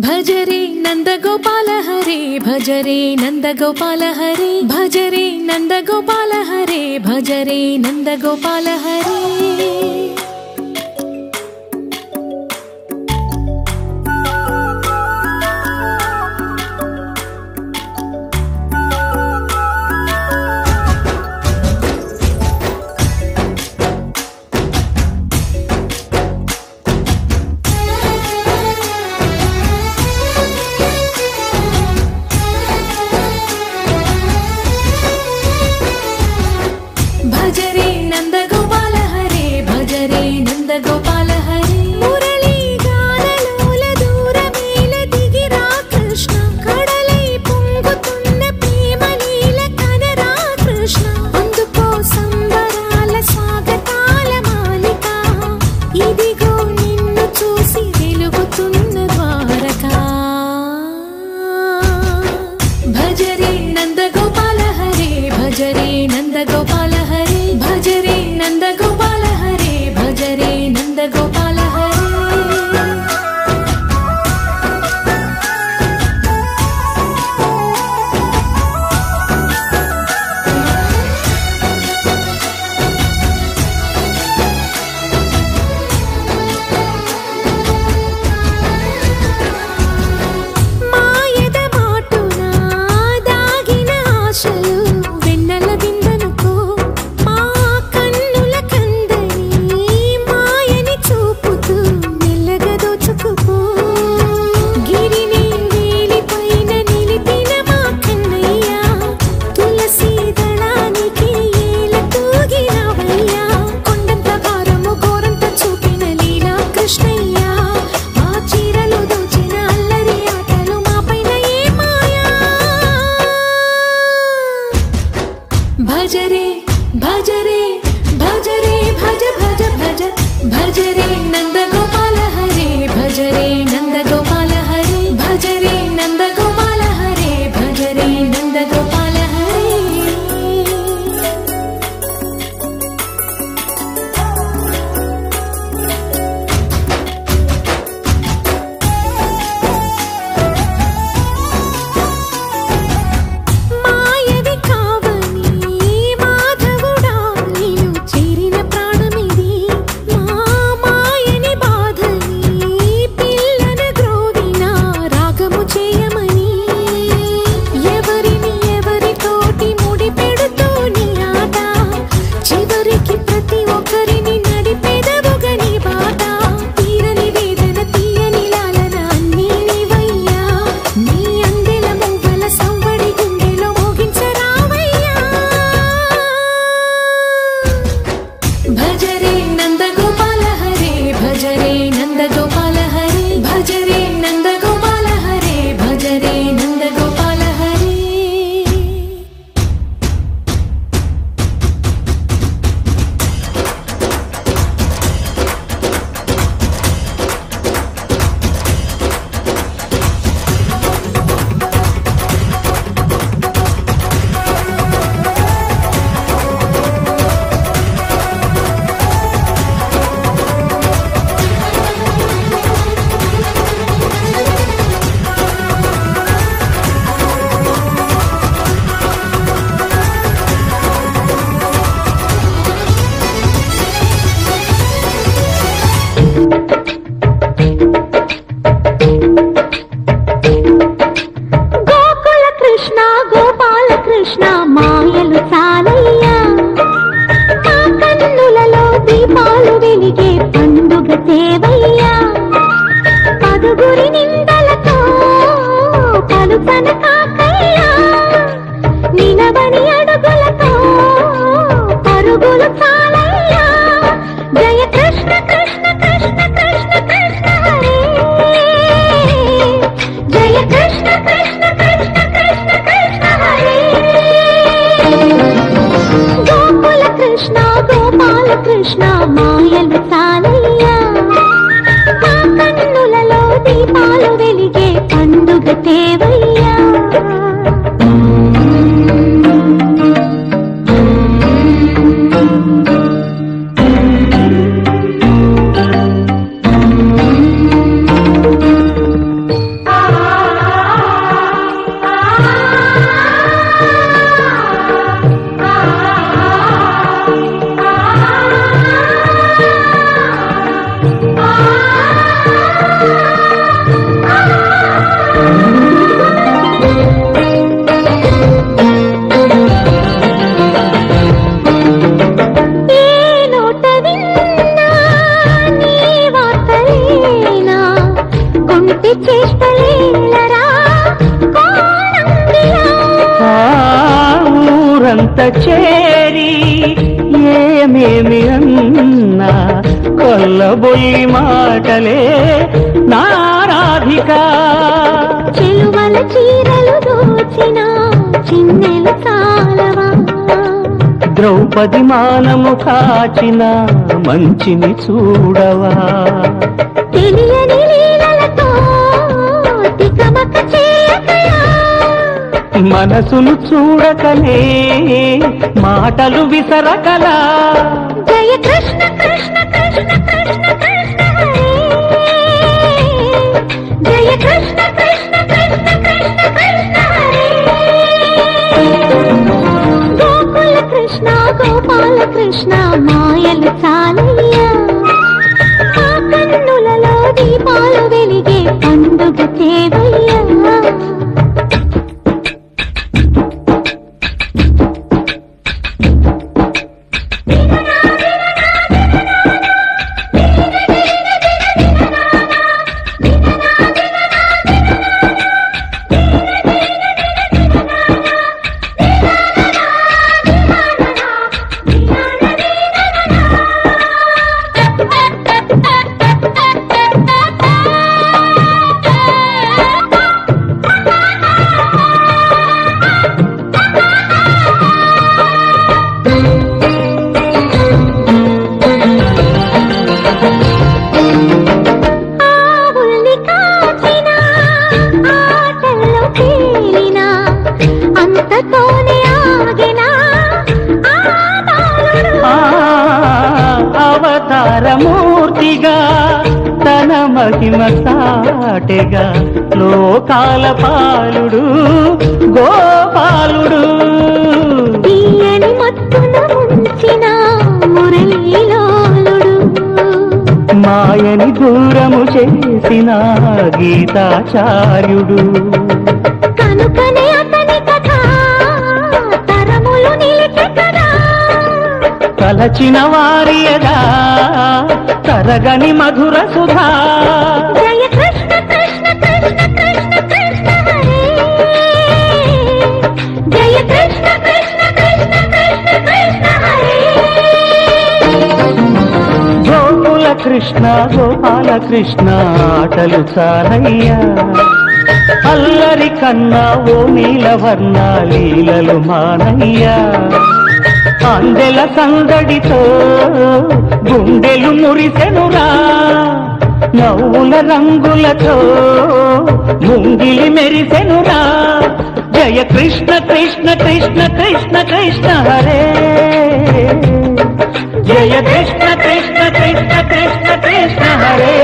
भजरे नंदगोपाल हरे भजरे नंदगोपाल हरे भजरे नंदगोपाल हरे भजरे नंदगोपाल हरे भजरे नंदगोपाल हरे भजरे కోటి చేష్టలేలరా ఊరంత చేరి ఏమేమి అన్నా కొల్లబొల్లి మాటలే నారాధిక చెలువల చీరలు దోచిన చిన్నెలు కాలవా ద్రౌపది మానము కాచిన మంచిని చూడవా తెలియని లీలలతో తికమక చేయకయా మనసును చూడకలే మాటలు విసరకలా జయ కృష్ణ కృష్ణ కృష్ణ కృష్ణ కృష్ణ హరే జయ కృష్ణ కృష్ణ కృష్ణ కృష్ణ కృష్ణ హరే గోకుల కృష్ణ గోపాల కృష్ణ మాయలు చాలయ్యా ఆ కన్నులలో దీపాలు వెలిగే పండుగ చేవయ్యా అవతారమూర్తిగా తన మహిమ సాటెగా లోకాల పాలుడు గోపాలుడు తీయని మత్తున ఉంచిన మురళీలోలుడు మాయని దూరము చేసిన గీతాచార్యుడు కనుకనే అతని కథ తరములు నిలిచే కదా తలచిన వారియగా తరగని మధుర సుధా జయ కృష్ణ కృష్ణ కృష్ణ కృష్ణ కృష్ణ హరే జయ కృష్ణ కృష్ణ కృష్ణ కృష్ణ కృష్ణ హరే గోకుల కృష్ణ గోపాల కృష్ణ ఆటలు చాలయ్యా అల్లరి కన్నా ఓ నీలవర్ణ లీలలు మానయ్యా అందెల సందడితో గుండెలు మురిసెనురా నవ్వుల రంగులతో ముంగిలి మెరిసెనురా జయ కృష్ణ కృష్ణ కృష్ణ కృష్ణ కృష్ణ హరే జయ కృష్ణ కృష్ణ కృష్ణ కృష్ణ కృష్ణ హరే